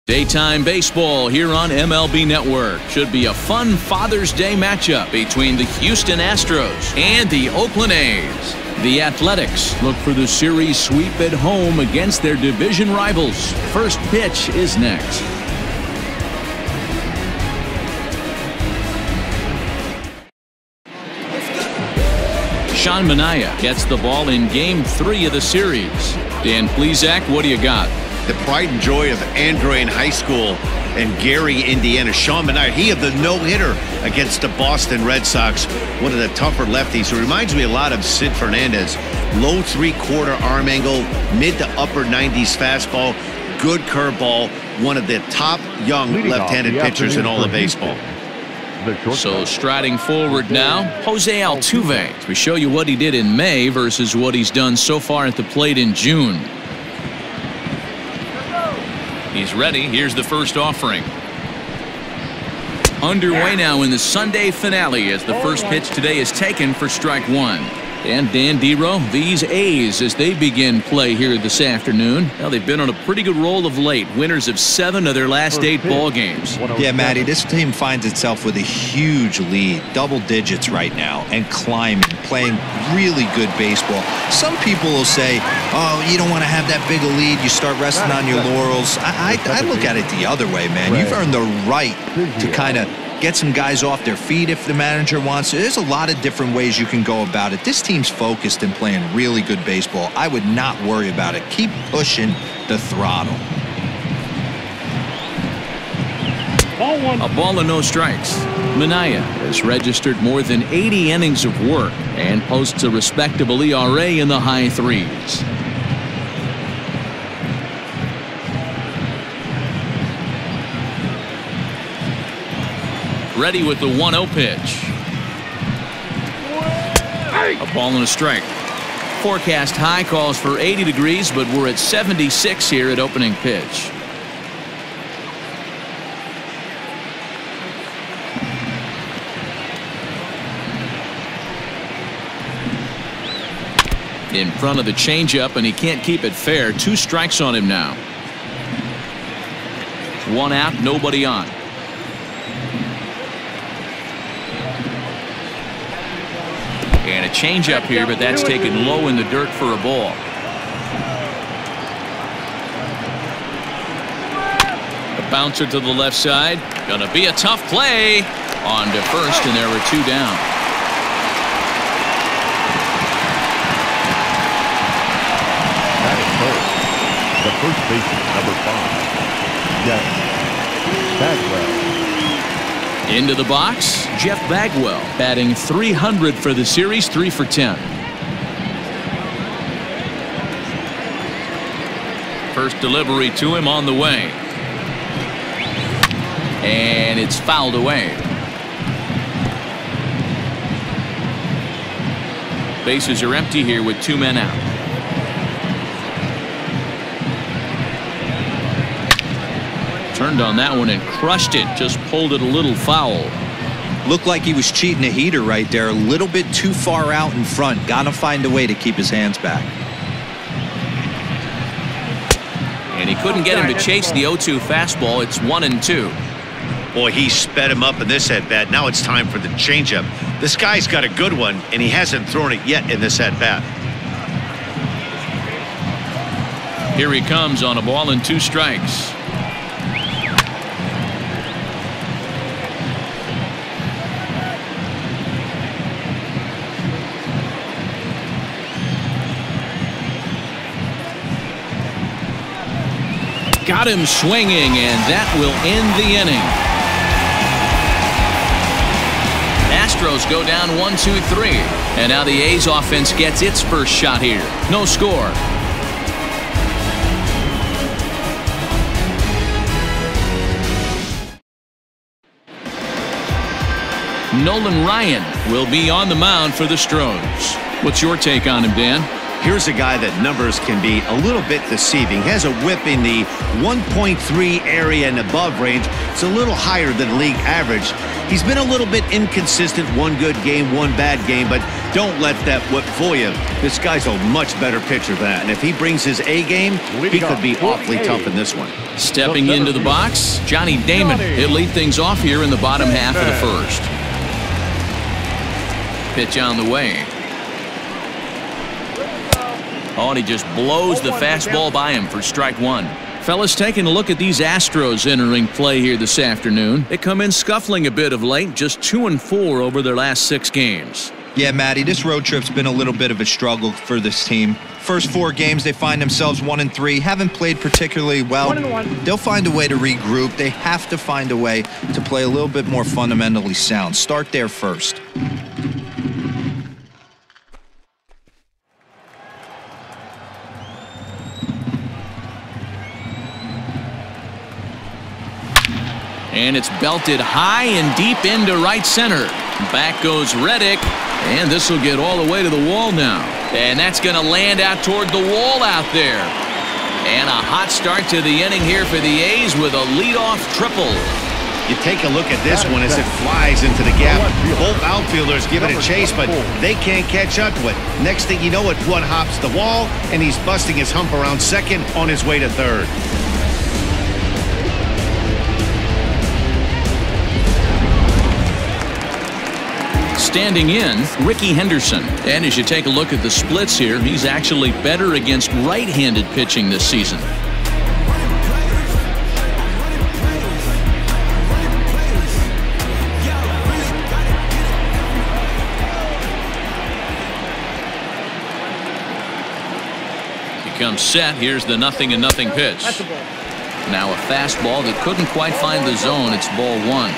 Daytime baseball here on MLB Network. Should be a fun Father's Day matchup between the Houston Astros and the Oakland A's. The Athletics look for the series sweep at home against their division rivals. First pitch is next. Sean Manaea gets the ball in Game 3 of the series. Dan Plesac, what do you got? The pride and joy of Andrew High School and Gary, Indiana. Sean Manaea, he had the no-hitter against the Boston Red Sox, one of the tougher lefties. It reminds me a lot of Sid Fernandez. Low three-quarter arm angle, mid to upper 90s fastball, good curveball, one of the top young left-handed pitchers in all of baseball. So striding forward now, Jose Altuve. We show you what he did in May versus what he's done so far at the plate in June. He's ready. Here's the first offering. Underway now in the Sunday finale as the first pitch today is taken for strike one. And Dan Dero, these A's as they begin play here this afternoon. Now they've been on a pretty good roll of late. Winners of 7 of their last 8 ball games. Yeah, Matty, this team finds itself with a huge lead, double digits right now, and climbing, playing really good baseball. Some people will say, oh, you don't want to have that big a lead. You start resting on your laurels. I look at it the other way, man. You've earned the right to kind of get some guys off their feet if the manager wants to. There's a lot of different ways you can go about it. This team's focused and playing really good baseball. I would not worry about it. Keep pushing the throttle. A ball and no strikes. Manaea has registered more than 80 innings of work and posts a respectable ERA in the high 3s. Ready with the 1-0 pitch. A ball and a strike. Forecast high calls for 80 degrees, but we're at 76 here at opening pitch. In front of the changeup, and he can't keep it fair. 2 strikes on him now. 1 out, nobody on. And a changeup here, but that's taken low in the dirt for a ball. A bouncer to the left side. Gonna be a tough play. On to first, and there were 2 down. That is first. The first baseman, number 5. Jeff Bagwell. Into the box, Jeff Bagwell batting .300 for the series, 3 for 10. First delivery to him on the way. And it's fouled away. Bases are empty here with 2 men out. Turned on that one and crushed it. Just pulled it a little foul. Looked like he was cheating a heater right there. A little bit too far out in front. Gotta find a way to keep his hands back. And he couldn't get him to chase the 0-2 fastball. It's 1-2. Boy, he sped him up in this at-bat. Now it's time for the changeup. This guy's got a good one, and he hasn't thrown it yet in this at-bat. Here he comes on a ball and 2 strikes. Got him swinging, and that will end the inning. Astros go down 1-2-3. And now the A's offense gets its first shot here. No score. Nolan Ryan will be on the mound for the Astros. What's your take on him, Dan? Here's a guy that numbers can be a little bit deceiving. He has a whip in the 1.3 area and above range. It's a little higher than league average. He's been a little bit inconsistent, one good game, one bad game, but don't let that fool you. This guy's a much better pitcher than that, and if he brings his A game, he could be awfully tough in this one. Stepping into the box, Johnny Damon. He'll lead things off here in the bottom half of the first. Pitch on the way. Oh, and he just blows the fastball by him for strike one. Fellas, taking a look at these Astros entering play here this afternoon. They come in scuffling a bit of late, just 2-4 over their last 6 games. Yeah, Matty, this road trip's been a little bit of a struggle for this team. First 4 games, they find themselves 1-3, haven't played particularly well. They'll find a way to regroup. They have to find a way to play a little bit more fundamentally sound. Start there first. And it's belted high and deep into right center. Back goes Reddick, and this will get all the way to the wall now. And that's going to land out toward the wall out there. And a hot start to the inning here for the A's with a leadoff triple. You take a look at this one as it flies into the gap. Both outfielders give it a chase, but they can't catch up to it. Next thing you know, it one hops the wall, and he's busting his hump around second on his way to third. Standing in, Rickey Henderson. And as you take a look at the splits here, he's actually better against right-handed pitching this season. He comes set. Here's the 0-0 pitch. Now a fastball that couldn't quite find the zone. It's ball 1.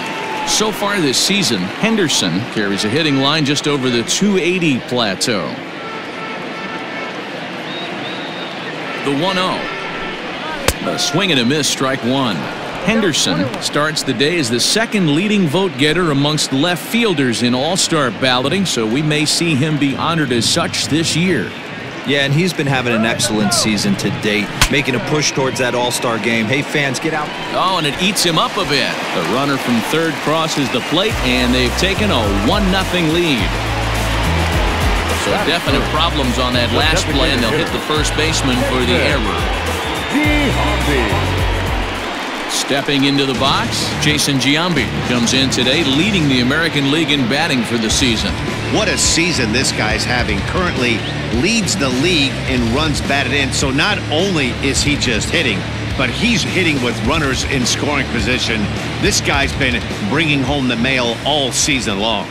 So far this season, Henderson carries a hitting line just over the 280 plateau. The 1-0. A swing and a miss, strike one. Henderson starts the day as the second leading vote getter amongst left fielders in All-Star balloting, so we may see him be honored as such this year. Yeah, and he's been having an excellent season to date, making a push towards that All-Star game. Hey, fans, get out. Oh, and it eats him up a bit. The runner from third crosses the plate, and they've taken a 1-0 lead. So definite problems on that last play, and they'll hit the first baseman for the error. Stepping into the box, Jason Giambi comes in today, leading the American League in batting for the season. What a season this guy's having. Currently leads the league in runs batted in. So not only is he just hitting, but he's hitting with runners in scoring position. This guy's been bringing home the mail all season long.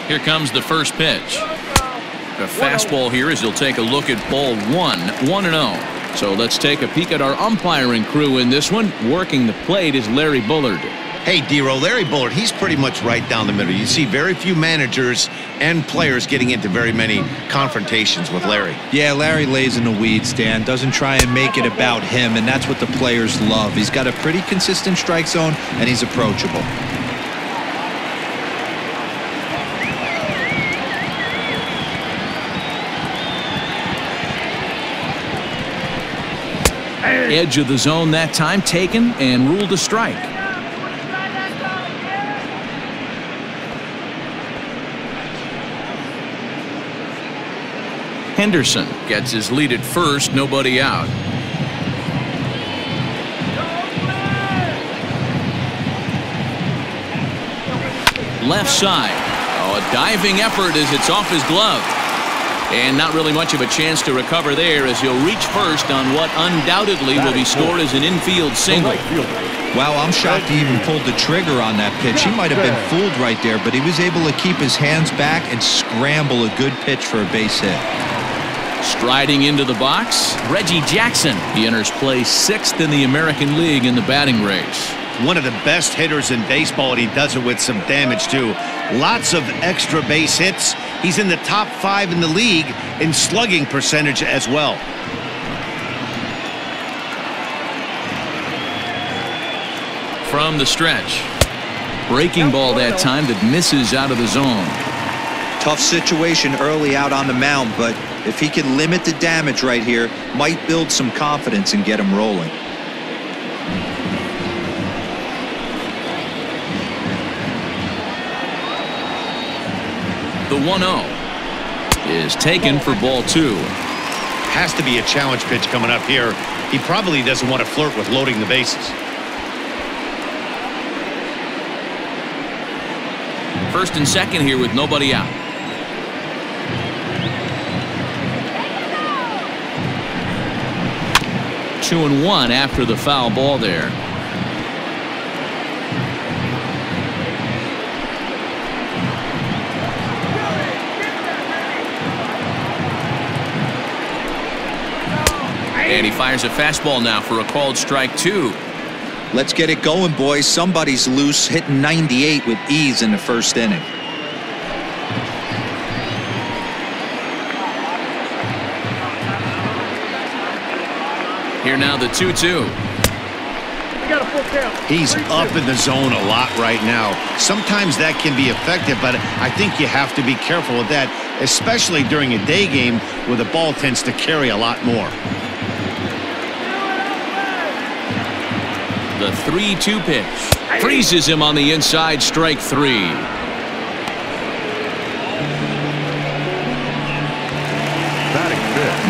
Here comes the first pitch. A fastball here as you'll take a look at ball 1, 1-0. So let's take a peek at our umpiring crew in this one. Working the plate is Larry Bullard. Hey, D-Row, Larry Bullard, he's pretty much right down the middle. You see very few managers and players getting into very many confrontations with Larry. Yeah, Larry lays in the weeds, Dan. Doesn't try and make it about him, and that's what the players love. He's got a pretty consistent strike zone, and he's approachable. Edge of the zone that time taken and ruled a strike. Henderson gets his lead at first, nobody out. Left side. Oh, a diving effort as it's off his glove. And not really much of a chance to recover there as he'll reach first on what undoubtedly will be scored as an infield single. Wow, I'm shocked he even pulled the trigger on that pitch. He might have been fooled right there, but he was able to keep his hands back and scramble a good pitch for a base hit. Striding into the box, Reggie Jackson. He enters play 6th in the American League in the batting race. One of the best hitters in baseball, and he does it with some damage too. Lots of extra base hits. He's in the top 5 in the league in slugging percentage as well. From the stretch. Breaking ball that time that misses out of the zone. Tough situation early out on the mound, but if he can limit the damage right here, might build some confidence and get him rolling. The 1-0 is taken for ball 2. Has to be a challenge pitch coming up here. He probably doesn't want to flirt with loading the bases. First and second here with nobody out. Two and one after the foul ball there. And he fires a fastball now for a called strike 2. Let's get it going, boys. Somebody's loose, hitting 98 with ease in the first inning. Here now the 2-2. He's up in the zone a lot right now. Sometimes that can be effective, but I think you have to be careful with that, especially during a day game where the ball tends to carry a lot more. The 3-2 pitch freezes him on the inside, strike 3.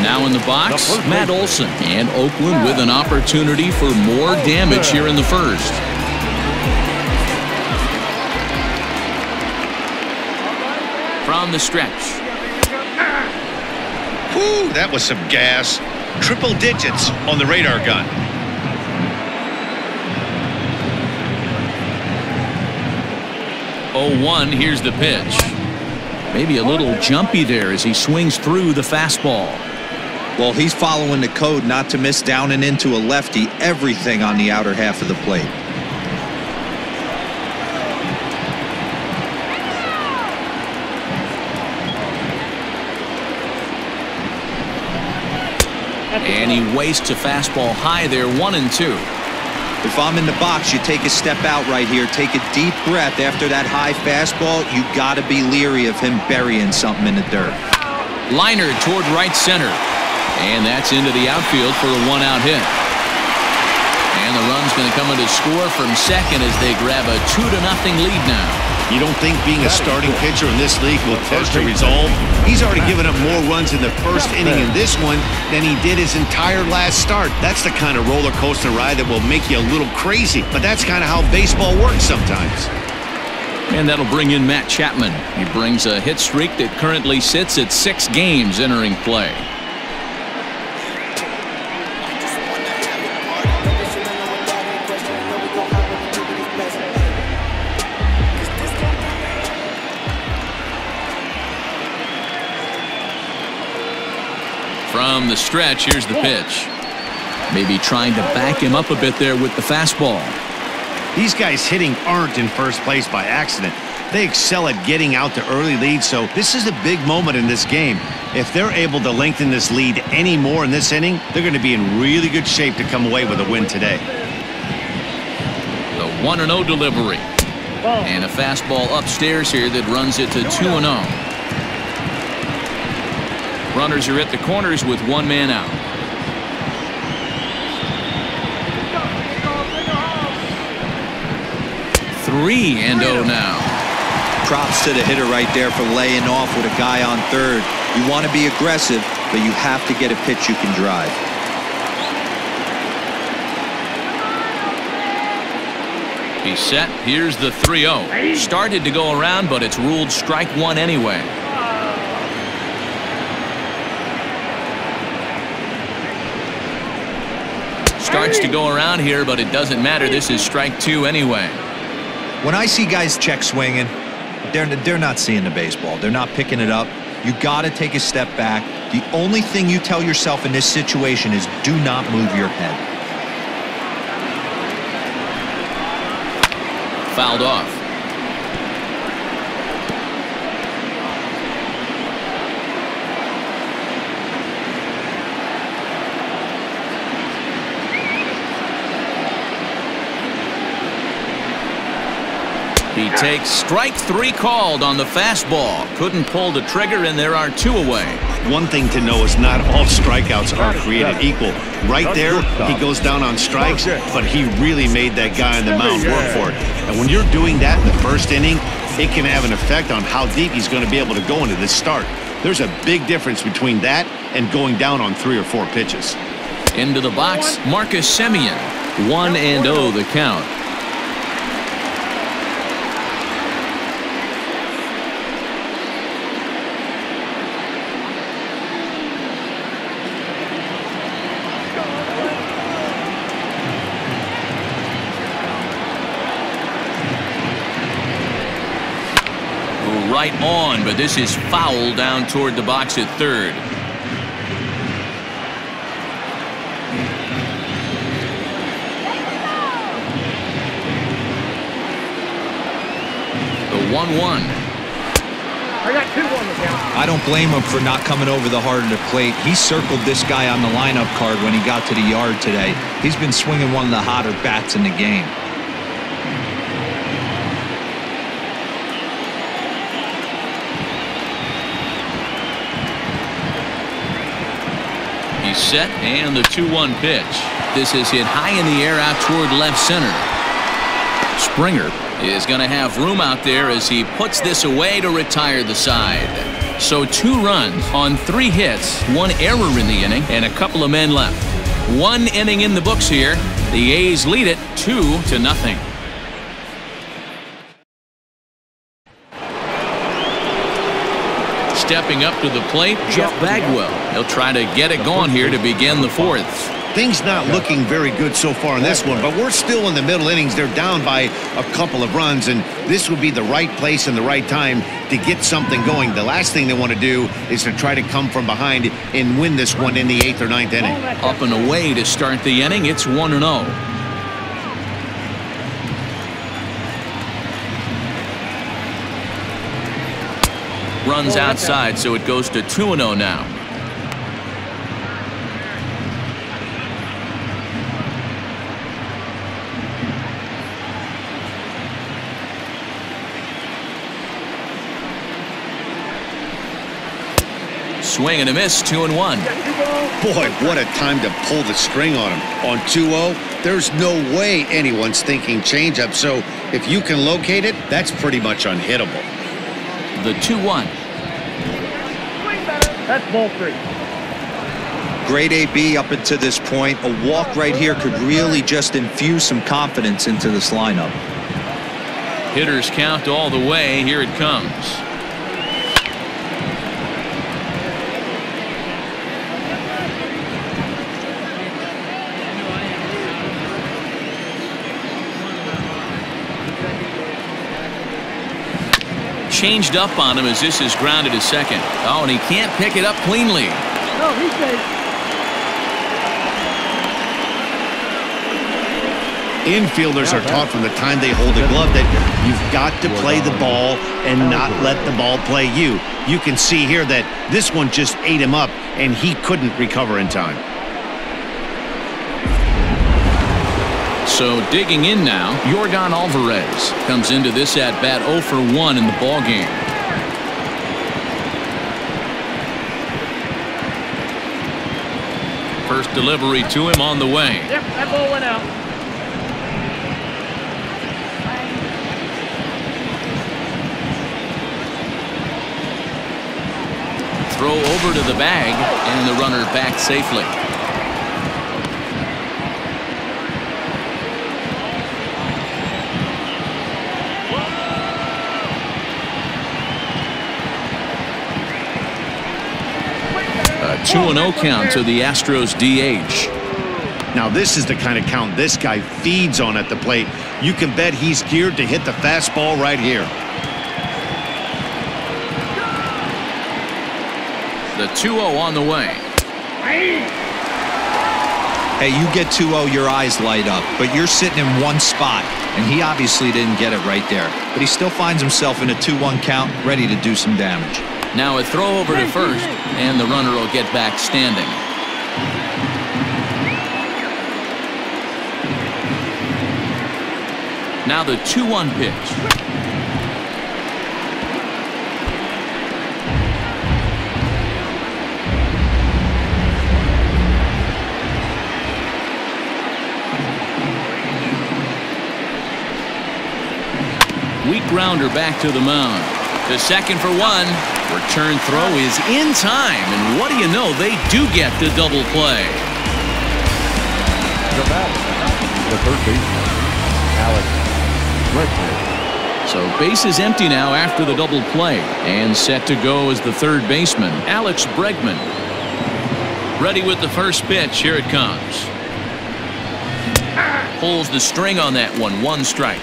Now in the box, Matt Olson, and Oakland with an opportunity for more damage here in the first. From the stretch. Whew, that was some gas. Triple digits on the radar gun. 0-1, here's the pitch. Maybe a little jumpy there as he swings through the fastball. Well, he's following the code not to miss down and into a lefty. Everything on the outer half of the plate. And he wastes a fastball high there, 1-2. If I'm in the box, you take a step out right here. Take a deep breath after that high fastball. You got to be leery of him burying something in the dirt. Liner toward right center. And that's into the outfield for a 1-out hit. And the run's going to come in to score from second as they grab a 2-0 lead now. You don't think being a starting pitcher in this league will test your resolve? He's already given up more runs in the first inning in this one than he did his entire last start. That's the kind of roller coaster ride that will make you a little crazy, but that's kind of how baseball works sometimes. And that'll bring in Matt Chapman. He brings a hit streak that currently sits at 6 games entering play. From the stretch, here's the pitch. Maybe trying to back him up a bit there with the fastball. These guys hitting aren't in first place by accident. They excel at getting out to early leads, so this is a big moment in this game. If they're able to lengthen this lead any more in this inning, they're going to be in really good shape to come away with a win today. The 1-0 delivery. And a fastball upstairs here that runs it to 2-0. Runners are at the corners with 1 man out. Three and 0 now. Props to the hitter right there for laying off with a guy on third. You want to be aggressive, but you have to get a pitch you can drive. He's set. Here's the 3-0. Started to go around, but it's ruled strike 1 anyway. Starts to go around here, but it doesn't matter. This is strike 2 anyway. When I see guys check swinging, they're not seeing the baseball. They're not picking it up. You got to take a step back. The only thing you tell yourself in this situation is do not move your head. Fouled off. He takes strike 3 called on the fastball. Couldn't pull the trigger, and there are 2 away. One thing to know is not all strikeouts are created equal. Right there, he goes down on strikes, but he really made that guy on the mound work for it. And when you're doing that in the first inning, it can have an effect on how deep he's going to be able to go into this start. There's a big difference between that and going down on 3 or 4 pitches. Into the box, Marcus Semien. 1-0 the count. Right on, but this is foul down toward the box at third. The 1-1. I got 2-1 now. I don't blame him for not coming over the heart of the plate. He circled this guy on the lineup card when he got to the yard today. He's been swinging one of the hotter bats in the game. He's set, and the 2-1 pitch. This is hit high in the air out toward left center. Springer is going to have room out there as he puts this away to retire the side. So 2 runs on 3 hits, 1 error in the inning, and a couple of men left. 1 inning in the books here. The A's lead it 2-0. Stepping up to the plate, Jeff Bagwell. He'll try to get it going here to begin the 4th. Things not looking very good so far in this one, but we're still in the middle innings. They're down by a couple of runs, and this would be the right place and the right time to get something going. The last thing they want to do is to try to come from behind and win this one in the 8th or 9th inning. Up and away to start the inning. It's 1-0. Runs outside, so it goes to 2-0 now. Swing and a miss, 2-1. Boy, what a time to pull the string on him. On 2-0, there's no way anyone's thinking changeup, so if you can locate it, that's pretty much unhittable. The 2-1. That's ball 3. Great AB up until this point. A walk right here could really just infuse some confidence into this lineup. Hitters count all the way. Here it comes. Changed up on him as this is grounded to second. Oh, and he can't pick it up cleanly. No, he's safe. Infielders are taught from the time they hold a glove that you've got to play the ball and not let the ball play you. You can see here that this one just ate him up, and he couldn't recover in time. So digging in now, Yordan Alvarez comes into this at-bat 0 for 1 in the ballgame. First delivery to him on the way. Yep, that ball went out. Throw over to the bag, and the runner back safely. A 2-0 count to the Astros DH. Now this is the kind of count this guy feeds on at the plate. You can bet he's geared to hit the fastball right here. The 2-0 on the way. Hey, you get 2-0, your eyes light up, but you're sitting in one spot, and he obviously didn't get it right there. But he still finds himself in a 2-1 count, ready to do some damage. Now a throw over to first, and the runner will get back standing. Now the 2-1 pitch. Weak grounder back to the mound. The second for one. Return throw is in time, and what do you know, they do get the double play. The third baseman, Alex Bregman. So base is empty now after the double play, and set to go as the third baseman, Alex Bregman. Ready with the first pitch. Here it comes. Pulls the string on that one. 1 strike.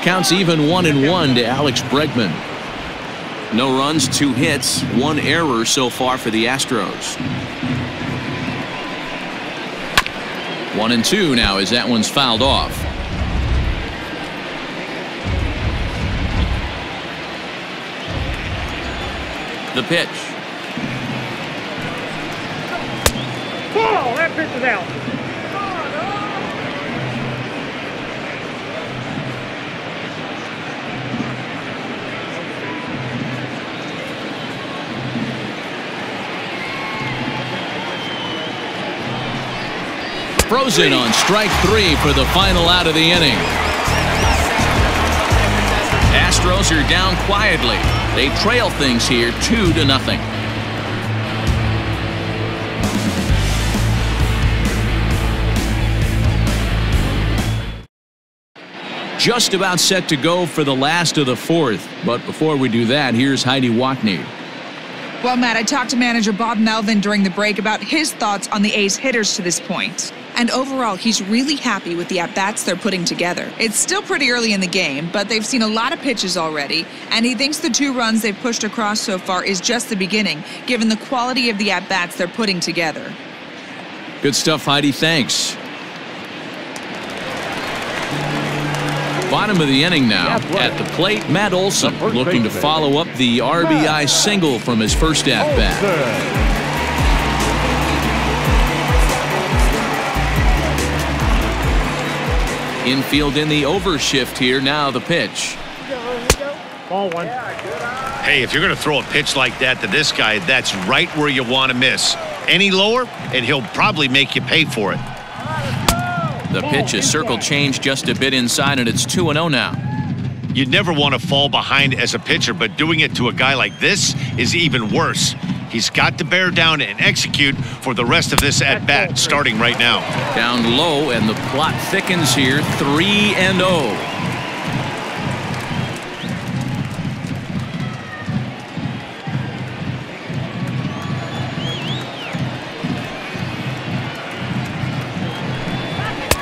Counts even 1-1 to Alex Bregman. No runs, 2 hits, 1 error so far for the Astros. 1-2 now as that one's fouled off. The pitch. Oh, that pitch is out. Frozen on strike 3 for the final out of the inning. Astros are down quietly. They trail things here 2-0. Just about set to go for the last of the 4th. But before we do that, here's Heidi Watney. Well, Matt, I talked to manager Bob Melvin during the break about his thoughts on the A's hitters to this point. And overall, he's really happy with the at-bats they're putting together. It's still pretty early in the game, but they've seen a lot of pitches already, and he thinks the 2 runs they've pushed across so far is just the beginning, given the quality of the at-bats they're putting together. Good stuff, Heidi. Thanks. Bottom of the inning now. At the plate, Matt Olson looking to follow up the RBI single from his first at-bat. Infield in the overshift here. Now the pitch. Ball 1. Hey, if you're going to throw a pitch like that to this guy, that's right where you want to miss. Any lower, and he'll probably make you pay for it. The pitch is circle change just a bit inside, and it's 2-0 now. You'd never want to fall behind as a pitcher, but doing it to a guy like this is even worse. He's got to bear down and execute for the rest of this at-bat starting right now. Down low, and the plot thickens here. 3-0.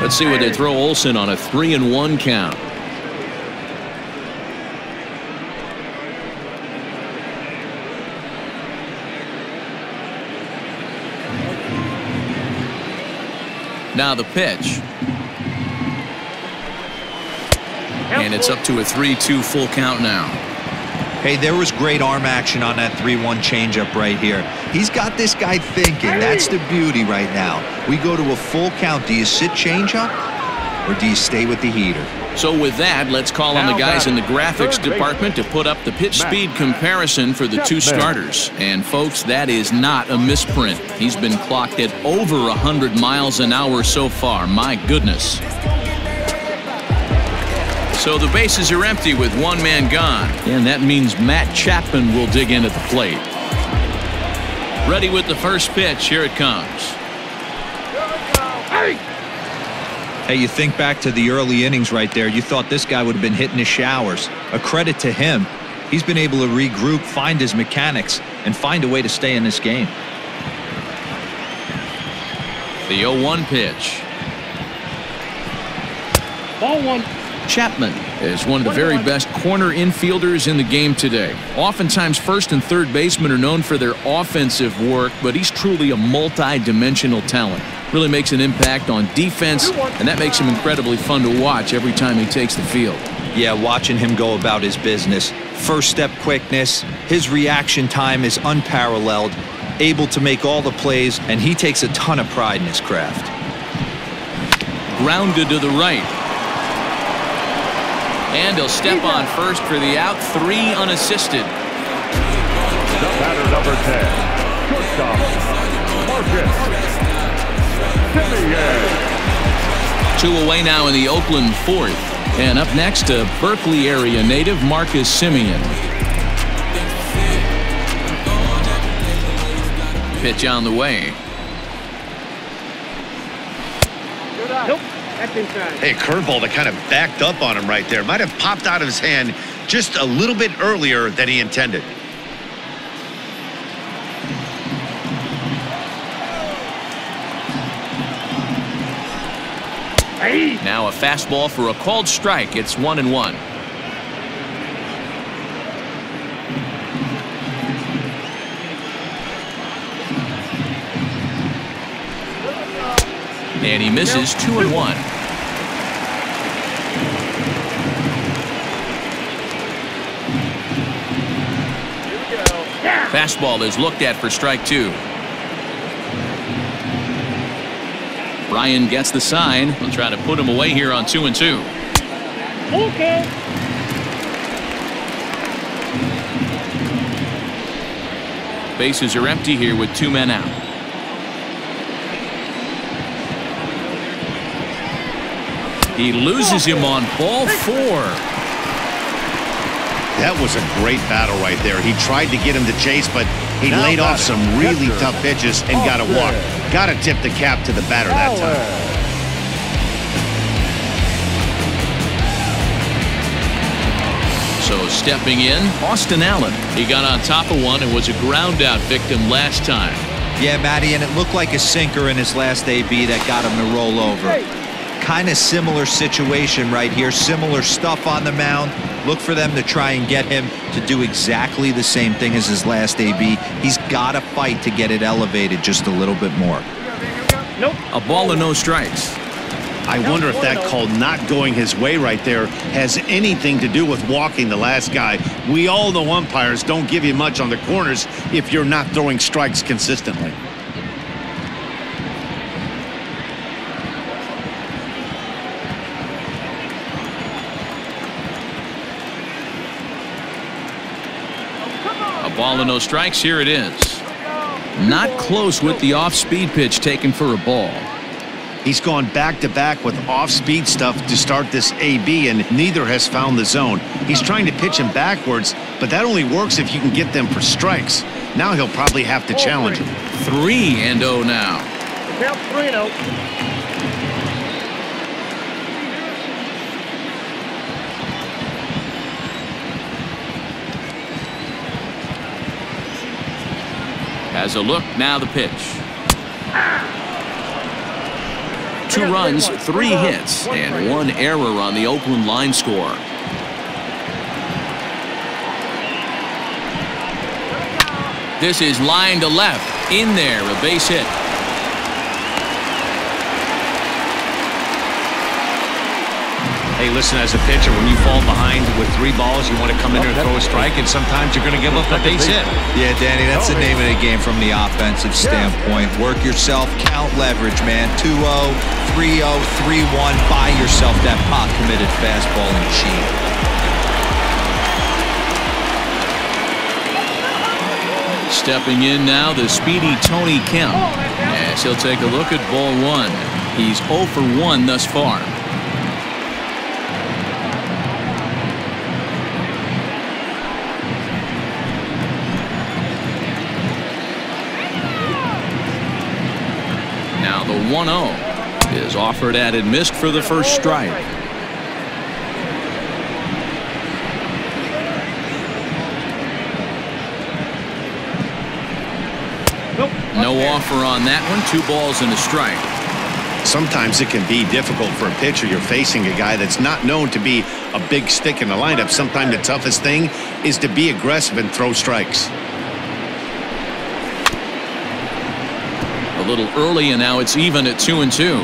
Let's see what they throw Olson on a 3-1 count. Now the pitch. And it's up to a 3-2 full count now. Hey, there was great arm action on that 3-1 changeup right here. He's got this guy thinking. That's the beauty right now. We go to a full count. Do you sit changeup or do you stay with the heater? So with that, let's call on the guys in the graphics department to put up the pitch speed comparison for the 2 starters. And folks, that is not a misprint. He's been clocked at over 100 miles an hour so far. My goodness. So the bases are empty with 1 man gone. And that means Matt Chapman will dig in at the plate. Ready with the first pitch. Here it comes. Hey, you think back to the early innings right there. You thought this guy would have been hitting his showers. A credit to him. He's been able to regroup, find his mechanics, and find a way to stay in this game. The 0-1 pitch. Ball 1. Chapman is one of the very best corner infielders in the game today. Oftentimes, first and third basemen are known for their offensive work, but he's truly a multi-dimensional talent. Really makes an impact on defense, and that makes him incredibly fun to watch every time he takes the field. Yeah, watching him go about his business. First step quickness, his reaction time is unparalleled, able to make all the plays, and he takes a ton of pride in his craft. Grounded to the right. And he'll step on first for the out. 3 unassisted. The batter, number 10, shortstop, Marcus Two away now in the Oakland fourth. And up next, a Berkeley area native, Marcus Simeon. Pitch on the way. Nope, that's inside. Hey, curveball that kind of backed up on him right there. Might have popped out of his hand just a little bit earlier than he intended. Hey. Now a fastball for a called strike. It's 1-1. And he misses 2-1. Fastball is looked at for strike 2. Ryan gets the sign. We'll try to put him away here on 2-2. Okay. Bases are empty here with 2 men out. He loses him on ball 4. That was a great battle right there. He tried to get him to chase, but he laid off some really tough pitches and got a walk. Got to tip the cap to the batter that time. So stepping in, Austin Allen. He got on top of one and was a ground out victim last time. Yeah, Matty, and it looked like a sinker in his last AB that got him to roll over. Kind of similar situation right here. Similar stuff on the mound. Look for them to try and get him to do exactly the same thing as his last AB. He's got to fight to get it elevated just a little bit more. Nope. A ball and no strikes. I wonder if that call not going his way right there has anything to do with walking the last guy. We all know umpires don't give you much on the corners if you're not throwing strikes consistently. Ball and no strikes. Here it is. Not close with the off-speed pitch taken for a ball. He's gone back-to-back with off-speed stuff to start this AB, and neither has found the zone. He's trying to pitch him backwards, but that only works if you can get them for strikes. Now he'll probably have to challenge him. 3-0 now. Now 3-0. Has a look, now the pitch. 2 runs, 3 hits, and 1 error on the Oakland line score. This is line to left, in there, a base hit. Hey, listen, as a pitcher, when you fall behind with 3 balls, you want to come in there and throw a strike, and sometimes you're going to give up a base hit. Yeah, Danny, that's the name of the game from the offensive standpoint. Work yourself, count leverage, man. 2-0, 3-0, 3-1. Buy yourself that pot-committed fastball and cheat. Stepping in now, the speedy Tony Kemp. As he'll take a look at ball 1. He's 0 for 1 thus far. Now the 1-0 is offered at and missed for the first strike. No offer on that one. 2 balls and a strike. Sometimes it can be difficult for a pitcher. You're facing a guy that's not known to be a big stick in the lineup. Sometimes the toughest thing is to be aggressive and throw strikes. A little early, and now it's even at 2-2.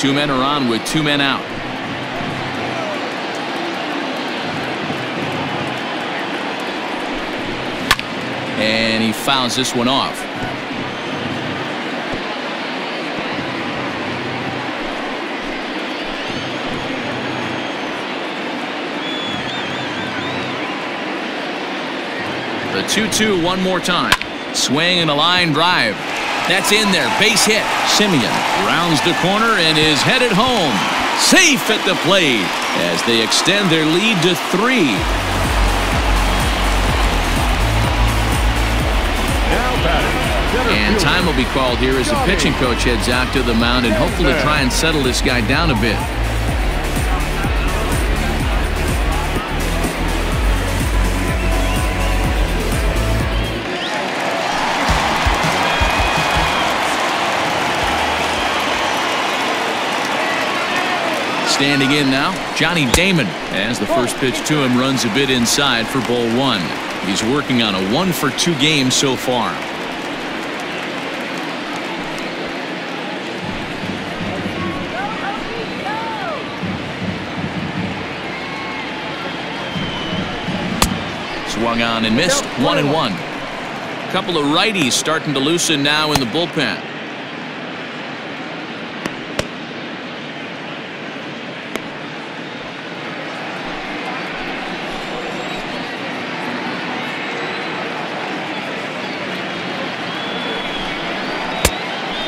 2 men are on with 2 men out. And he fouls this one off. The 2-2 one more time. Swing and a line drive. That's in there. Base hit. Simeon rounds the corner and is headed home. Safe at the plate as they extend their lead to 3. And time will be called here as the pitching coach heads out to the mound and hopefully try and settle this guy down a bit. Standing in now, Johnny Damon, as the first pitch to him runs a bit inside for ball 1. He's working on a 1-for-2 game so far. Swung on and missed. 1-1. A couple of righties starting to loosen now in the bullpen.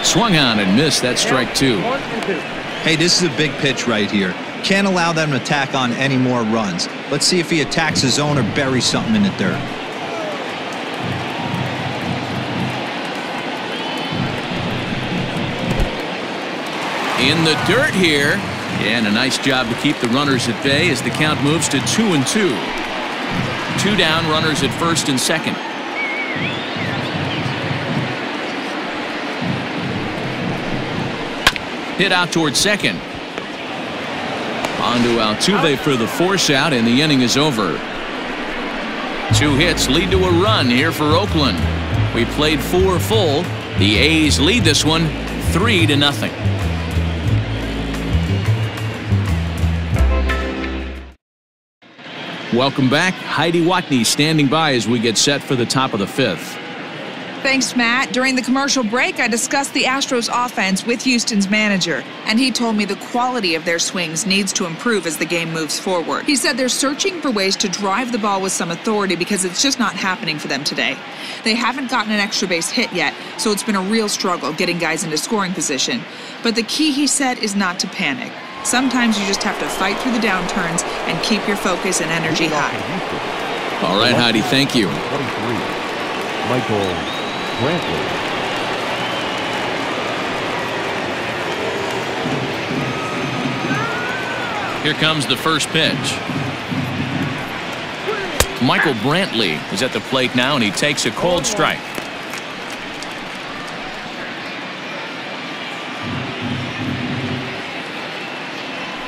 Swung on and missed. That's strike 2. Hey, this is a big pitch right here. Can't allow them to tack on any more runs. Let's see if he attacks his zone or buries something in the dirt. In the dirt here. And a nice job to keep the runners at bay as the count moves to 2-2. 2 down, runners at first and second. Hit out towards second. On to Altuve for the force out, and the inning is over. 2 hits lead to a run here for Oakland. We played 4 full. The A's lead this one 3-0. Welcome back. Heidi Watney standing by as we get set for the top of the 5th. Thanks, Matt. During the commercial break, I discussed the Astros offense with Houston's manager, and he told me the quality of their swings needs to improve as the game moves forward. He said they're searching for ways to drive the ball with some authority because it's just not happening for them today. They haven't gotten an extra base hit yet, so it's been a real struggle getting guys into scoring position. But the key, he said, is not to panic. Sometimes you just have to fight through the downturns and keep your focus and energy high. All right, Heidi, thank you. 23, Michael Brantley. Here comes the first pitch. Michael Brantley is at the plate now, and he takes a cold strike.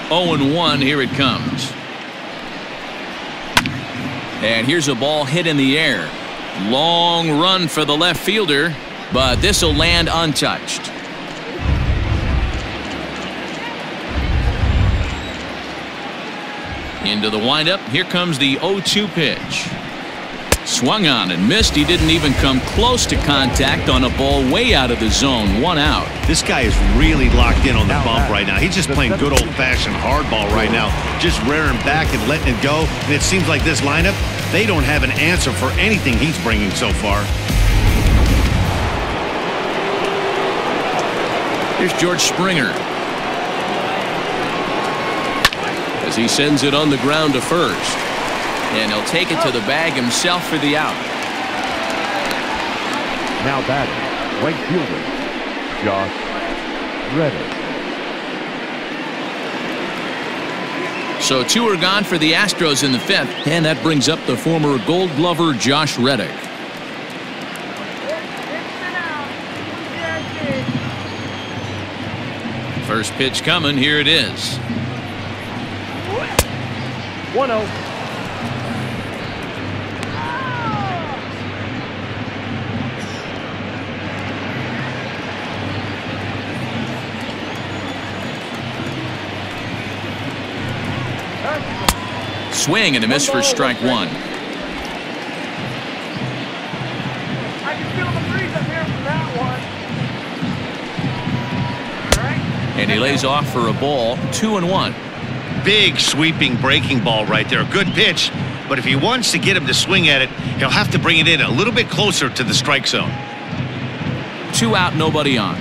Oh, 0-1, here it comes. And here's a ball hit in the air. Long run for the left fielder, but this will land untouched. Into the windup. Here comes the 0-2 pitch. Swung on and missed. He didn't even come close to contact on a ball way out of the zone. 1 out. This guy is really locked in on the bump right now. He's just playing good old-fashioned hardball right now, just rearing back and letting it go. And it seems like this lineup, they don't have an answer for anything he's bringing so far. Here's George Springer as he sends it on the ground to first. And he'll take it to the bag himself for the out. Now batting, right fielder, Josh Reddick. So 2 are gone for the Astros in the 5th, and that brings up the former Gold Glover Josh Reddick. First pitch coming. Here it is. 1-0. Swing and a miss for strike 1. I can feel the breeze up here from that one. All right. And he lays off for a ball. 2-1. Big sweeping breaking ball right there. Good pitch, but if he wants to get him to swing at it, he'll have to bring it in a little bit closer to the strike zone. 2 out, nobody on.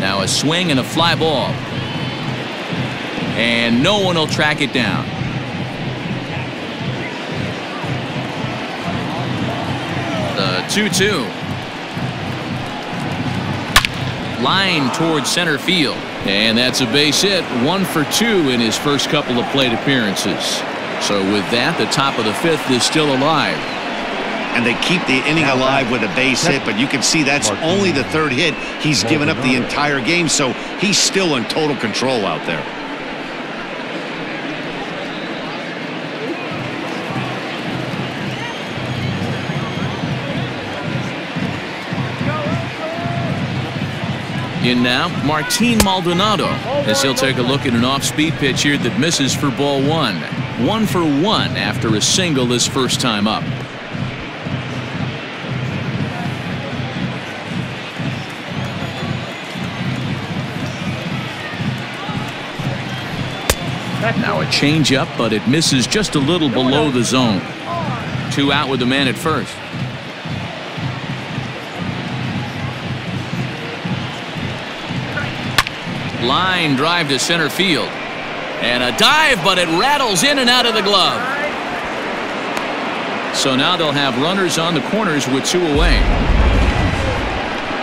Now a swing and a fly ball. And no one will track it down. The 2-2. Line towards center field. And that's a base hit. 1 for 2 in his first couple of plate appearances. So with that, the top of the 5th is still alive. And they keep the inning alive with a base hit, but you can see that's only the 3rd hit he's given up the entire game, so he's still in total control out there. In now, Martin Maldonado, as he'll take a look at an off-speed pitch here that misses for ball 1. 1 for 1 after a single his first time up. Now a changeup, but it misses just a little below the zone. 2 out with the man at first. Line drive to center field. And a dive, but it rattles in and out of the glove. So now they'll have runners on the corners with 2 away.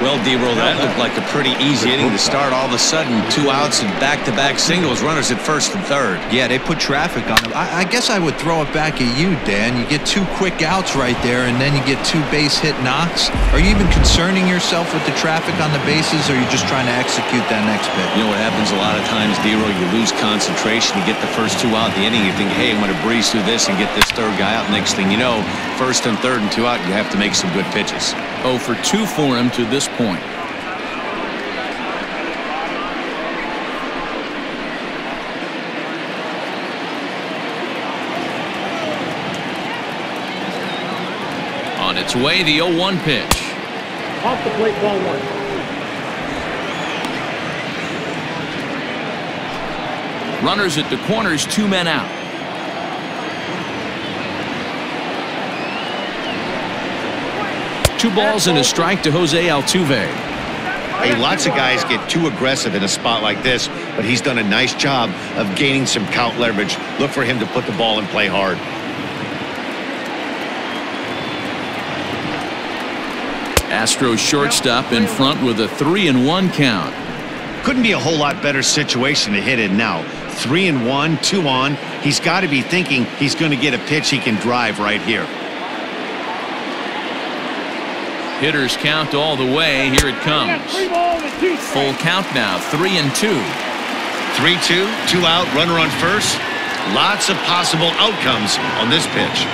Well, D-Roll, that looked like a pretty easy inning to start. All of a sudden, 2 outs and back-to-back singles, runners at first and third. Yeah, they put traffic on them. I guess I would throw it back at you, Dan. You get 2 quick outs right there, and then you get 2 base hit knocks. Are you even concerning yourself with the traffic on the bases, or are you just trying to execute that next pitch? You know what happens a lot of times, D-Roll, you lose concentration. You get the first 2 out the inning. You think, hey, I'm going to breeze through this and get this 3rd guy out. Next thing you know, first and third and 2 out, you have to make some good pitches. 0 for 2 for him to this point. On its way, the 0-1 pitch. Off the plate, ball 1. Runners at the corners, 2 men out. Two balls and a strike to Jose Altuve. Hey, lots of guys get too aggressive in a spot like this, but he's done a nice job of gaining some count leverage. Look for him to put the ball in play hard. Astros shortstop in front with a 3-1 count. Couldn't be a whole lot better situation to hit in now. 3-1, 2 on. He's got to be thinking he's going to get a pitch he can drive right here. Hitters count all the way. Here it comes. Full count now. 3-2. 3-2, 2 out, runner on first. Lots of possible outcomes on this pitch.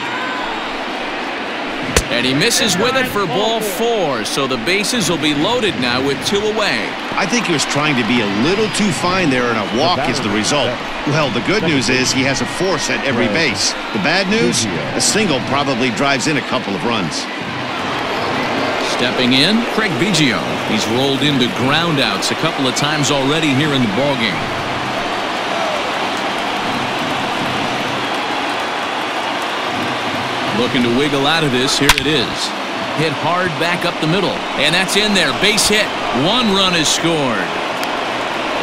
And he misses with it for ball 4. So the bases will be loaded now with 2 away. I think he was trying to be a little too fine there, and a walk is the result. Well, the good news is he has a force at every base. The bad news, a single probably drives in a couple of runs. Stepping in, Craig Biggio. He's rolled into groundouts a couple of times already here in the ballgame. Looking to wiggle out of this. Here it is. Hit hard back up the middle. And that's in there. Base hit. 1 run is scored.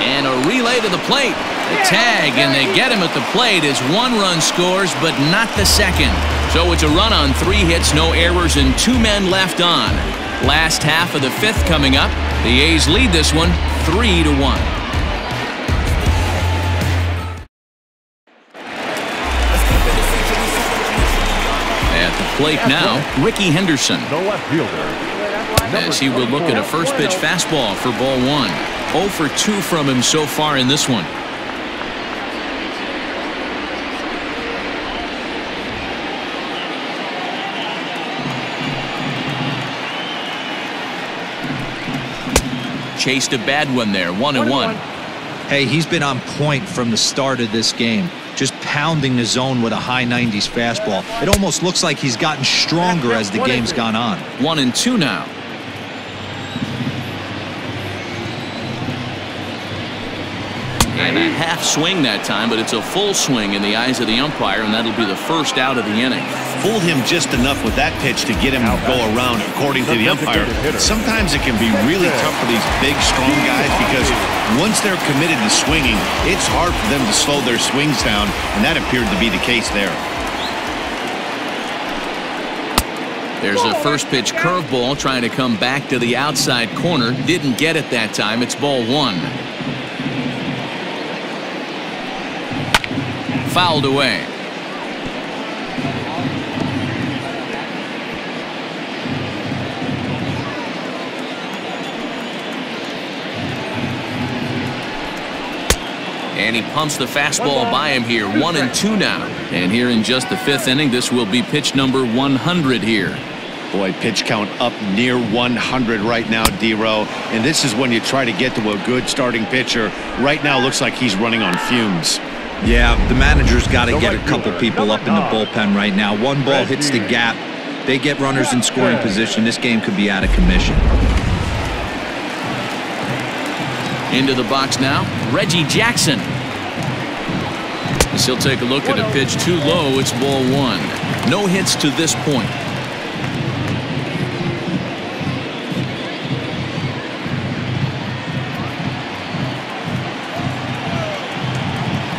And a relay to the plate. The tag, and they get him at the plate as 1 run scores, but not the second. So it's a run on 3 hits, no errors, and 2 men left on. Last half of the 5th coming up. The A's lead this one 3-1. At the plate now, Rickey Henderson. The left fielder. As he will look at a first pitch fastball for ball 1. 0 for 2 from him so far in this one. Chased a bad one there. 1-1. Hey, he's been on point from the start of this game. Just pounding the zone with a high 90s fastball. It almost looks like he's gotten stronger as the game's gone on. 1-2 now. And a half swing that time, but it's a full swing in the eyes of the umpire, and that'll be the first out of the inning. Fooled him just enough with that pitch to get him to go around, according to the umpire. Sometimes it can be really tough for these big, strong guys because once they're committed to swinging, it's hard for them to slow their swings down, and that appeared to be the case there. There's a first pitch curveball trying to come back to the outside corner. Didn't get it that time. It's ball one. Fouled away. And he pumps the fastball by him here. 1-2 now. And here in just the fifth inning, this will be pitch number 100 here. Boy, pitch count up near 100 right now, D-Row. And this is when you try to get to a good starting pitcher. Right now, looks like he's running on fumes. Yeah, the manager's got to get a couple people up in the bullpen right now. One ball hits the gap. They get runners in scoring position. This game could be out of commission. Into the box now, Reggie Jackson. As he'll take a look at a pitch too low. It's ball one. No hits to this point.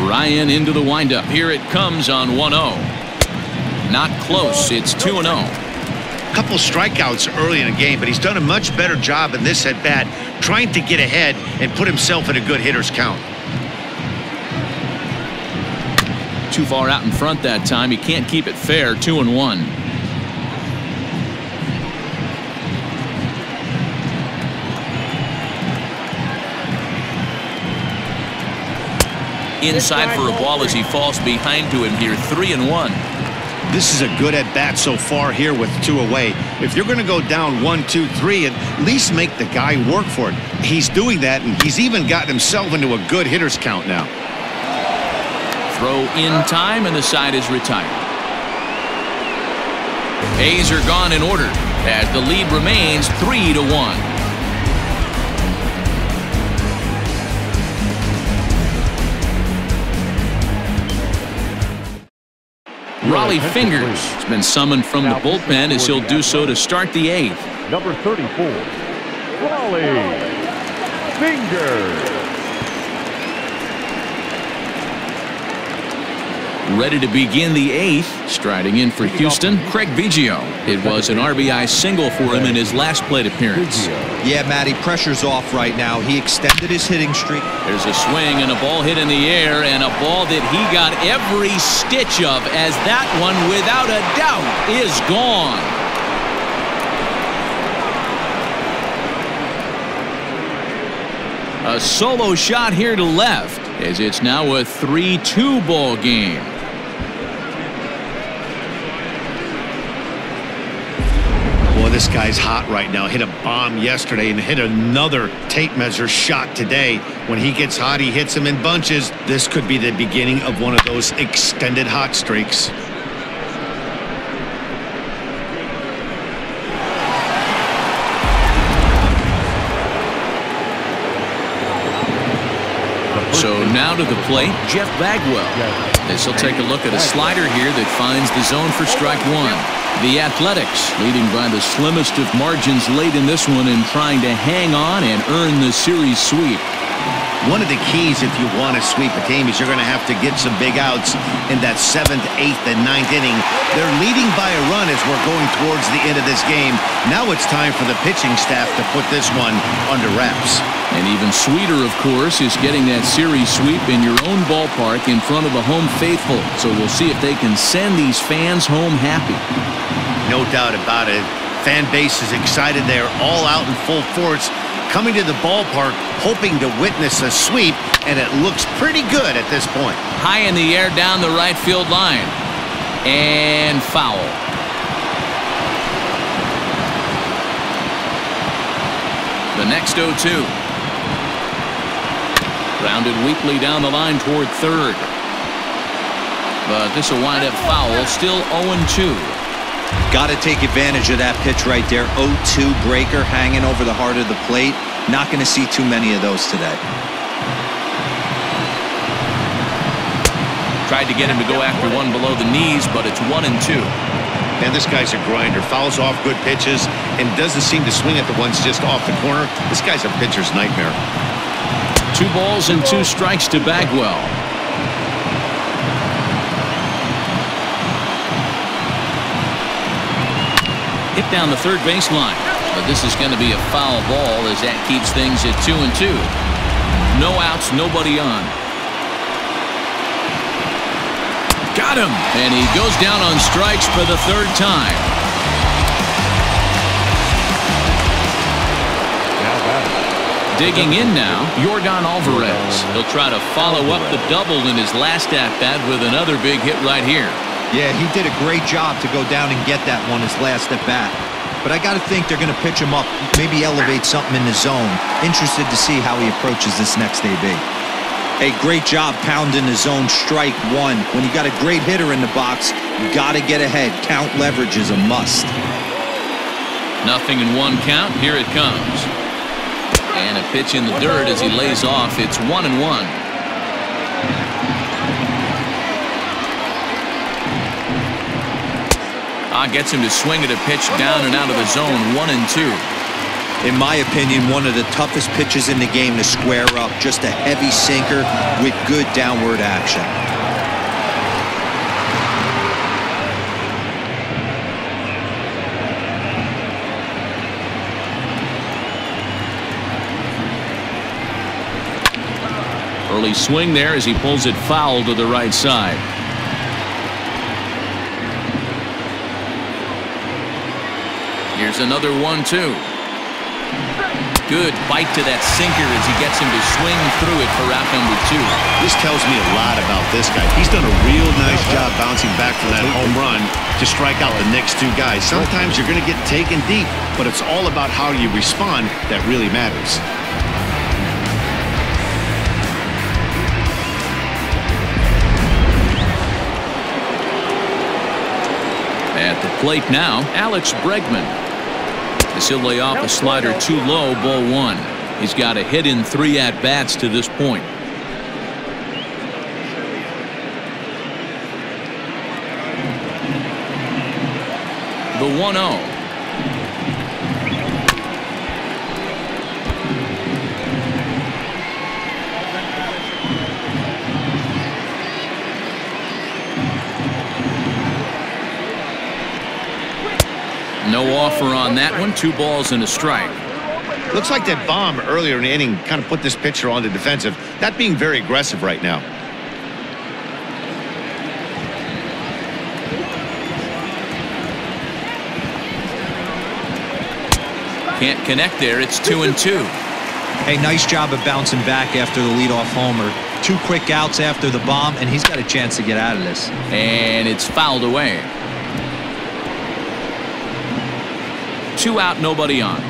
Ryan into the windup. Here it comes on 1-0. Not close. It's 2-0. Couple strikeouts early in the game, but he's done a much better job in this at bat, trying to get ahead and put himself in a good hitter's count. Too far out in front that time. He can't keep it fair. 2-1. Inside for a ball as he falls behind to him here. 3-1. This is a good at-bat so far here with 2 away. If you're going to go down 1-2-3, at least make the guy work for it. He's doing that, and he's even gotten himself into a good hitter's count now. Throw in time, and the side is retired. A's are gone in order as the lead remains 3-1. Raleigh Fingers has been summoned from the bullpen as he'll do so to start the eighth. Number 34, Raleigh Fingers. Ready to begin the eighth. Striding in for Houston, Craig Biggio. It was an RBI single for him in his last plate appearance. Yeah, Matty, pressure's off right now. He extended his hitting streak. There's a swing and a ball hit in the air, and a ball that he got every stitch of, as that one, without a doubt, is gone. A solo shot here to left, as it's now a 3-2 ball game. Boy, this guy's hot right now. Hit a bomb yesterday and hit another tape measure shot today. When he gets hot, he hits them in bunches. This could be the beginning of one of those extended hot streaks. So now to the plate, Jeff Bagwell. As he'll take a look at a slider here that finds the zone for strike one. The Athletics leading by the slimmest of margins late in this one and trying to hang on and earn the series sweep. One of the keys if you want to sweep a team is you're going to have to get some big outs in that 7th, 8th, and 9th inning. They're leading by a run as we're going towards the end of this game. Now it's time for the pitching staff to put this one under wraps. And even sweeter, of course, is getting that series sweep in your own ballpark in front of the home faithful. So we'll see if they can send these fans home happy. No doubt about it. Fan base is excited. They're all out in full force, coming to the ballpark, hoping to witness a sweep, and it looks pretty good at this point. High in the air down the right field line. And foul. The next 0-2. Grounded weakly down the line toward third. But this will wind up foul. Still 0-2. Got to take advantage of that pitch right there. 0-2 breaker hanging over the heart of the plate. Not going to see too many of those today. Tried to get him to go after one below the knees, but it's 1-2. And this guy's a grinder. Fouls off good pitches and doesn't seem to swing at the ones just off the corner. This guy's a pitcher's nightmare. 2 balls and 2 strikes to Bagwell. Hit down the third baseline. But this is going to be a foul ball as that keeps things at 2-2. No outs, nobody on. Got him! And he goes down on strikes for the 3rd time. Digging in now, Yordan Alvarez. He'll try to follow up the double in his last at-bat with another big hit right here. Yeah, he did a great job to go down and get that one his last at-bat. But I got to think they're going to pitch him up, maybe elevate something in the zone. Interested to see how he approaches this next AB. Hey, great job pounding the zone strike 1. When you got a great hitter in the box, you got to get ahead. Count leverage is a must. 0-1 count. Here it comes. And a pitch in the dirt as he lays off. It's 1-1. Gets him to swing at a pitch down and out of the zone. 1-2. In my opinion, one of the toughest pitches in the game to square up. Just a heavy sinker with good downward action. Early swing there as he pulls it foul to the right side. Here's another 1-2. Good bite to that sinker as he gets him to swing through it for out number 2. This tells me a lot about this guy. He's done a real nice job bouncing back from that home run to strike out the next 2 guys. Sometimes you're going to get taken deep, but it's all about how you respond that really matters. At the plate now, Alex Bregman. As he'll lay off a slider too low, ball 1. He's got a hit in 3 at-bats to this point. The 1-0. No offer on that one. 2 balls and a strike. Looks like that bomb earlier in the inning kind of put this pitcher on the defensive. Not being very aggressive right now. Can't connect there. It's 2-2. Hey, nice job of bouncing back after the leadoff homer. 2 quick outs after the bomb, and he's got a chance to get out of this. And it's fouled away. 2 out, nobody on.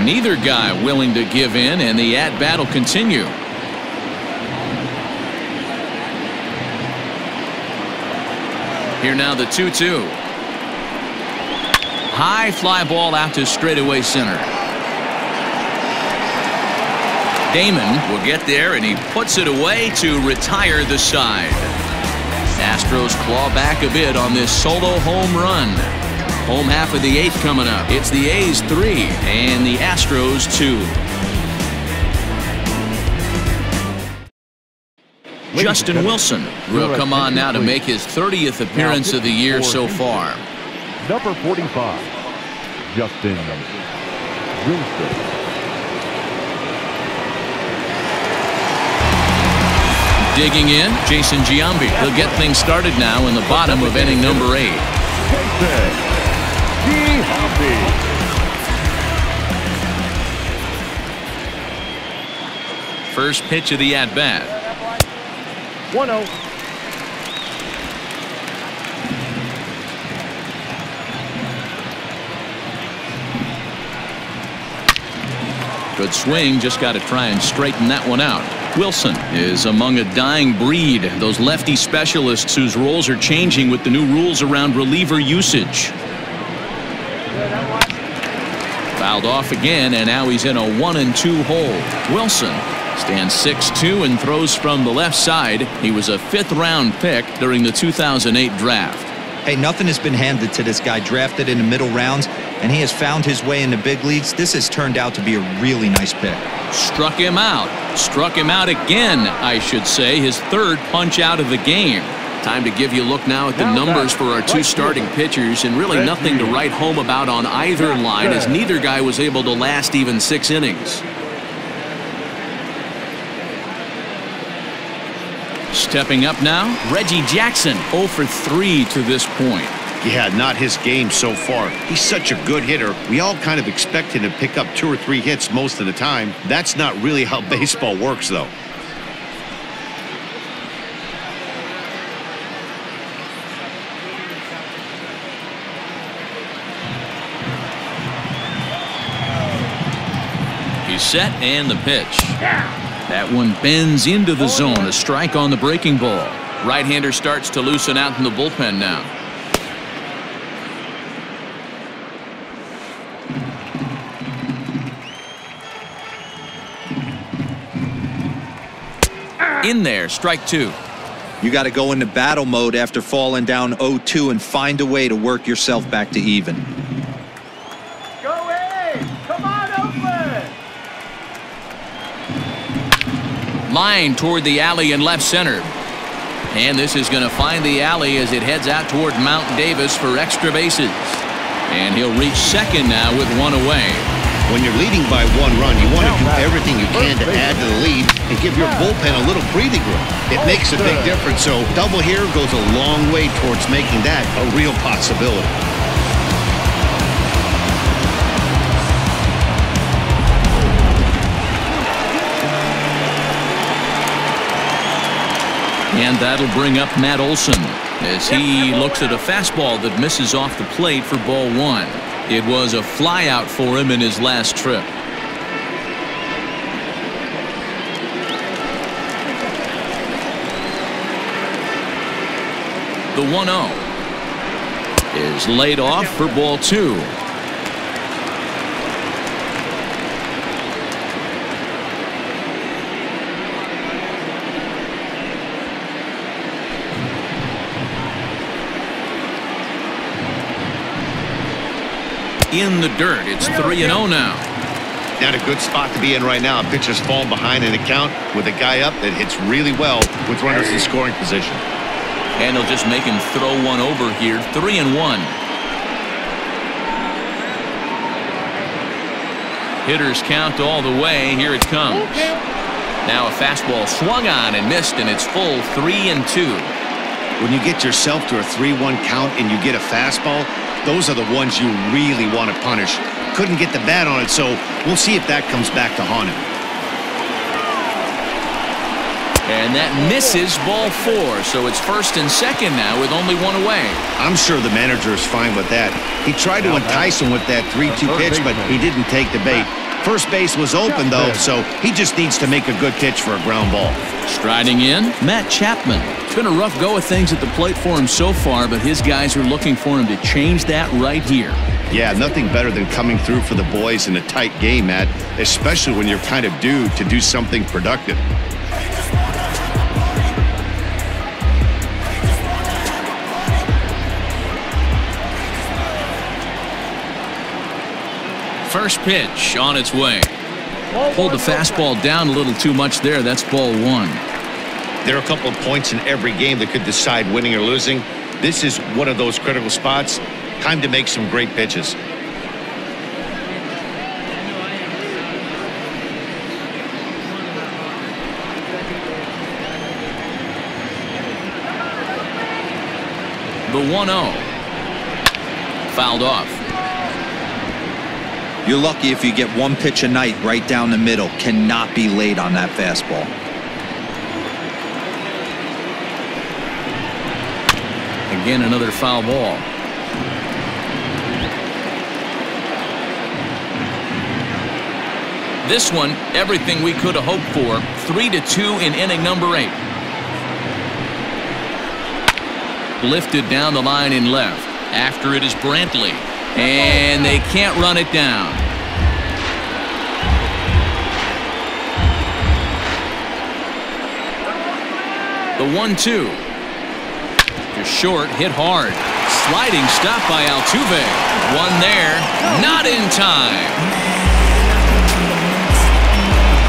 Neither guy willing to give in, and the at-bat will continue. Here now the 2-2. High fly ball out to straightaway center. Damon will get there, and he puts it away to retire the side. Astros claw back a bit on this solo home run. Home half of the 8th coming up. It's the A's 3 and the Astros 2. Justin Wilson will come on now to make his 30th appearance of the year so far. Number 45, Justin Wilson. Digging in, Jason Giambi. He'll get things started now in the bottom of inning number 8. First pitch of the at-bat. 1-0. Good swing, just got to try and straighten that one out. Wilson is among a dying breed, those lefty specialists whose roles are changing with the new rules around reliever usage. Fouled off again, and now he's in a 1-2 hole. Wilson stands 6'2" and throws from the left side. He was a 5th-round pick during the 2008 draft. Hey, nothing has been handed to this guy. Drafted in the middle rounds, and he has found his way in the big leagues. This has turned out to be a really nice pick. Struck him out. Struck him out again, I should say. His 3rd punch out of the game. Time to give you a look now at the numbers for our 2 starting pitchers, and really nothing to write home about on either line, as neither guy was able to last even 6 innings. Stepping up now, Reggie Jackson, 0 for 3 to this point. Yeah, not his game so far. He's such a good hitter. We all kind of expect him to pick up 2 or 3 hits most of the time. That's not really how baseball works, though. He's set, and the pitch. That one bends into the zone. A strike on the breaking ball. Right-hander starts to loosen out in the bullpen now. In there, strike 2. You got to go into battle mode after falling down 0-2 and find a way to work yourself back to even. Go A's! Come on, Oakland! Line toward the alley in left center. And this is going to find the alley as it heads out toward Mount Davis for extra bases. And he'll reach second now with 1 away. When you're leading by 1 run, you want to do everything you can to add to the lead and give your bullpen a little breathing room. It makes a big difference, so double here goes a long way towards making that a real possibility. And that'll bring up Matt Olson as he looks at a fastball that misses off the plate for ball 1. It was a flyout for him in his last trip. The 1-0 is laid off for ball 2. In the dirt. It's 3-0 now. Not a good spot to be in right now. Pitcher's falling behind in the count with a guy up that hits really well with runners in scoring position. And they'll just make him throw one over here. 3-1. Hitters count all the way. Here it comes. Now a fastball swung on and missed, and it's full 3-2. When you get yourself to a 3-1 count and you get a fastball, those are the ones you really want to punish. Couldn't get the bat on it, so we'll see if that comes back to haunt him. And that misses ball 4, so it's 1st and 2nd now with only 1 away. I'm sure the manager is fine with that. He tried to entice him with that 3-2 pitch, but he didn't take the bait. First base was open, though, so he just needs to make a good pitch for a ground ball. Striding in, Matt Chapman. It's been a rough go of things at the plate for him so far, but his guys are looking for him to change that right here. Yeah, nothing better than coming through for the boys in a tight game, Matt, especially when you're kind of due to do something productive. First pitch on its way. Pulled the fastball down a little too much there. That's ball 1. There are a couple of points in every game that could decide winning or losing. This is one of those critical spots. Time to make some great pitches. The 1-0. Fouled off. You're lucky if you get 1 pitch a night right down the middle. Cannot be late on that fastball. Again, another foul ball. This one, everything we could have hoped for. 3-2 in inning number 8. Lifted down the line in left. After it is Brantley. And they can't run it down. The 1-2. Just short, hit hard. Sliding stop by Altuve. One there, not in time.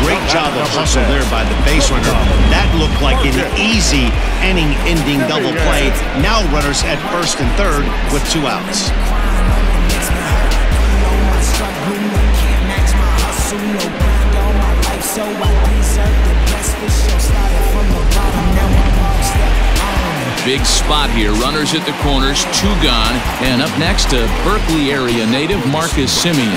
Great job of hustle there by the base runner. That looked like an easy inning-ending double play. Now runners at first and third with 2 outs. Big spot here. Runners at the corners, 2 gone. And up next, a Berkeley area native, Marcus Semien.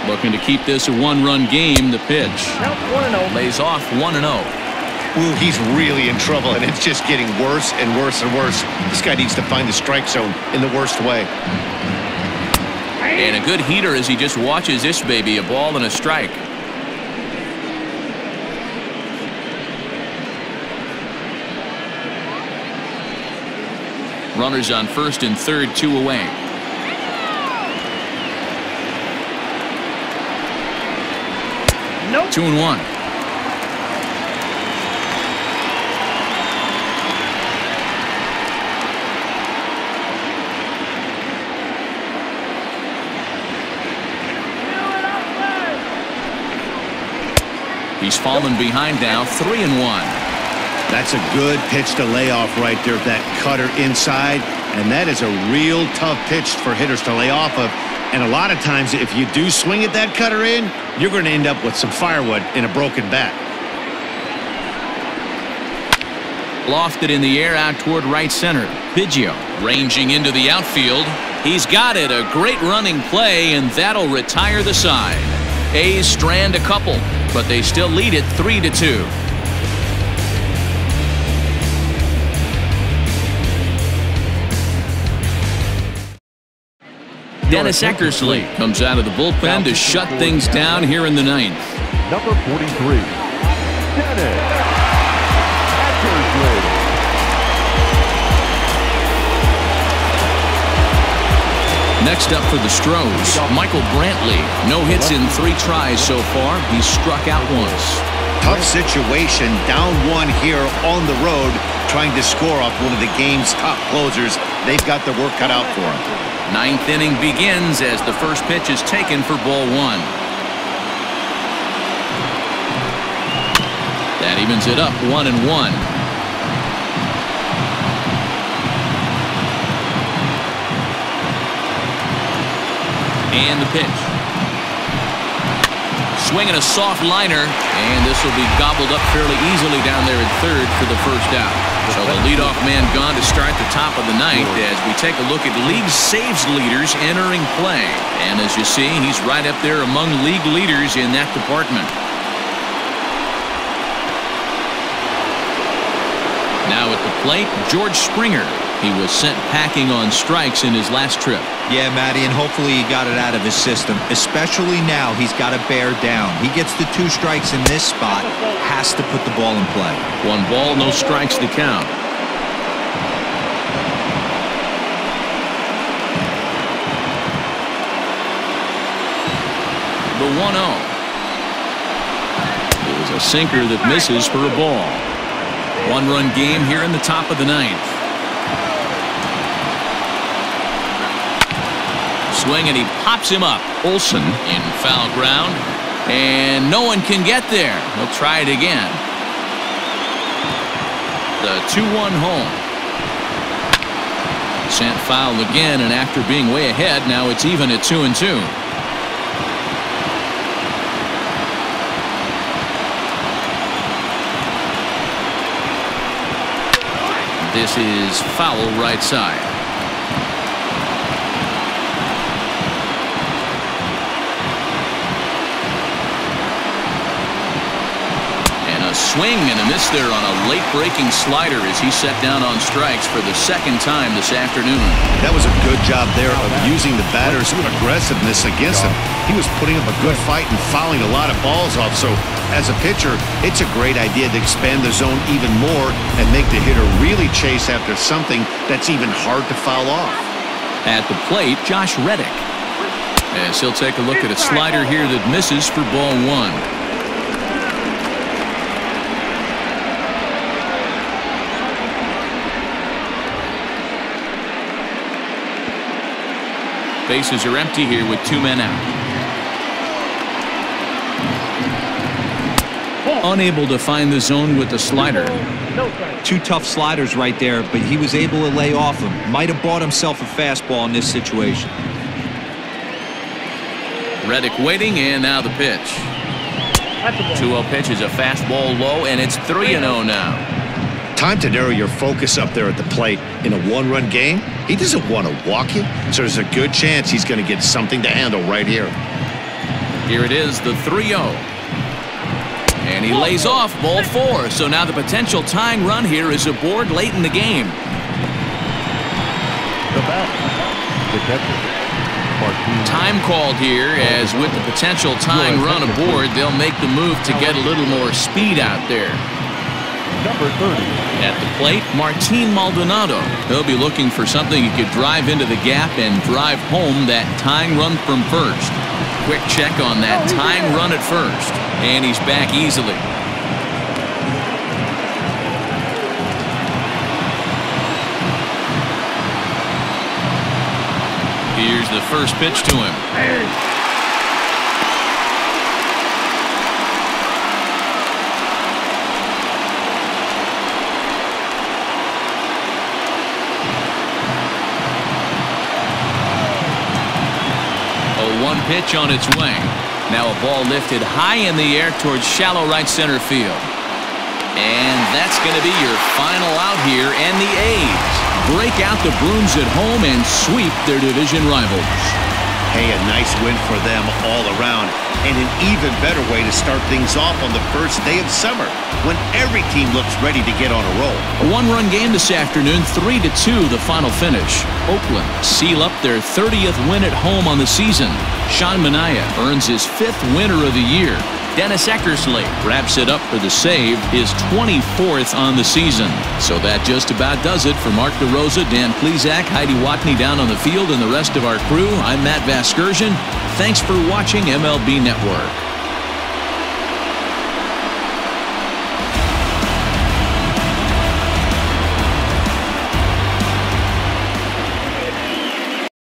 Looking to keep this a 1-run game. The pitch lays off 1-0. Ooh, he's really in trouble, and it's just getting worse and worse and worse. This guy needs to find the strike zone in the worst way. And a good heater as he just watches this baby. A ball and a strike. Runners on first and third, 2 away. Nope. 2-1. He's fallen behind now, 3-1. That's a good pitch to lay off right there, that cutter inside. And that is a real tough pitch for hitters to lay off of. And a lot of times, if you do swing at that cutter in, you're going to end up with some firewood in a broken bat. Lofted in the air out toward right center. Biggio ranging into the outfield. He's got it. A great running play, and that'll retire the side. A's strand a couple, but they still lead it 3-2. Dennis Eckersley comes out of the bullpen to shut things down here in the 9th. Number 43, Dennis Eckersley. Next up for the Astros, Michael Brantley. No hits in 3 tries so far. He's struck out once. Tough situation, down 1 here on the road, trying to score off one of the game's top closers. They've got their work cut out for them. 9th inning begins as the first pitch is taken for ball 1. That evens it up 1-1. And the pitch. Swinging a soft liner, and this will be gobbled up fairly easily down there at third for the first out. So the leadoff man gone to start the top of the 9th as we take a look at league saves leaders entering play. And as you see, he's right up there among league leaders in that department. Now at the plate, George Springer. He was sent packing on strikes in his last trip. Yeah, Matty, and hopefully he got it out of his system. Especially now, he's got to bear down. He gets the 2 strikes in this spot, has to put the ball in play. 1 ball, no strikes to count. The 1-0. It was a sinker that misses for a ball. 1-run game here in the top of the 9th. Swing, and he pops him up. Olsen in foul ground, and no one can get there. He'll try it again. The 2-1 home. Sent foul again, and after being way ahead, now it's even at 2-2. This is foul right side. Swing and a miss there on a late-breaking slider as he set down on strikes for the 2nd time this afternoon. That was a good job there of using the batter's aggressiveness against him. He was putting up a good fight and fouling a lot of balls off. So as a pitcher, it's a great idea to expand the zone even more and make the hitter really chase after something that's even hard to foul off. At the plate, Josh Reddick. As he'll take a look at a slider here that misses for ball 1. Bases are empty here with 2 men out. Unable to find the zone with the slider. 2 tough sliders right there, but he was able to lay off him. Might have bought himself a fastball in this situation. Reddick waiting, and now the pitch. 2-0 pitch is a fastball low, and it's 3-0 now. Time to narrow your focus up there at the plate. In a 1-run game, he doesn't want to walk you, so there's a good chance he's going to get something to handle right here. Here it is, the 3-0. And he lays off ball 4. So now the potential tying run here is aboard late in the game. The bat, the catcher. Time called here, as with the potential tying run aboard, they'll make the move to get a little more speed out there. Number 30. At the plate, Martin Maldonado. He'll be looking for something he could drive into the gap and drive home that tying run from first. Quick check on that tying run at first, and he's back easily. Here's the first pitch to him. A 1 pitch on its way. Now a ball lifted high in the air towards shallow right center field. And that's going to be your final out here, and the A's break out the brooms at home and sweep their division rivals. Hey, a nice win for them all around, and an even better way to start things off on the first day of summer, when every team looks ready to get on a roll. A 1-run game this afternoon, 3-2 the final finish. Oakland seal up their 30th win at home on the season. Sean Manaea earns his 5th winner of the year. Dennis Eckersley wraps it up for the save, his 24th on the season. So that just about does it. For Mark DeRosa, Dan Plesac, Heidi Watney down on the field, and the rest of our crew, I'm Matt Vasgersian. Thanks for watching MLB Network.